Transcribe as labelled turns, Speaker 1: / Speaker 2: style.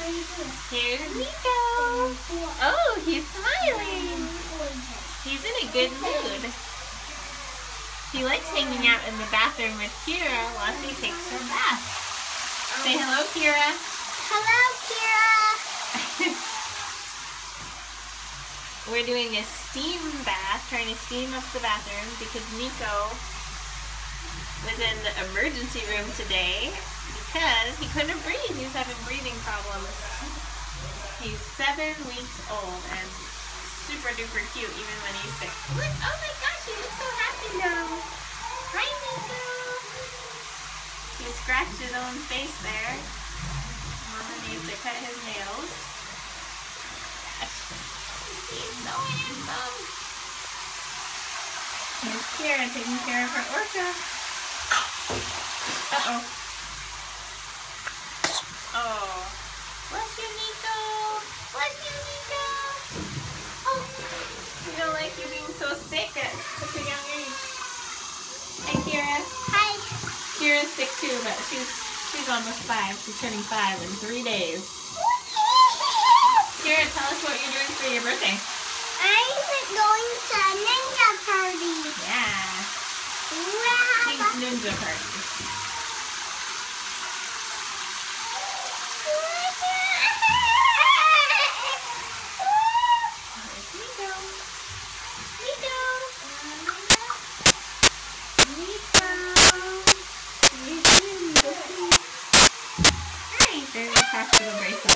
Speaker 1: Here's Nico. Oh, he's smiling. He's in a good mood. He likes hanging out in the bathroom with Kira while she takes her bath. Say hello, Kira.
Speaker 2: Hello, Kira.
Speaker 1: We're doing a steam bath, trying to steam up the bathroom because Nico was in the emergency room today because he couldn't breathe. He was having breathing problems. He's 7 weeks old and super duper cute even when he's sick. Look, oh my gosh, he looks so happy now. Hi, Nico. He scratched his own face there. Mama needs to cut his nails. He's so handsome. Here's Kira taking care of her orca. Uh-oh. Oh. Bless you, Nico. Bless you, Nico. Oh. You don't like you being so sick at such a young age. Hi, Kira.
Speaker 2: Hi.
Speaker 1: Kira's sick too, but she's almost 5. She's turning 5 in 3 days. Kira, tell us what you're doing for your birthday.
Speaker 2: I'm going to a ninja party.
Speaker 1: Yeah. Pink ninja party. There's Nico. Nico. Nico. Hi. There's a hospital bracelet.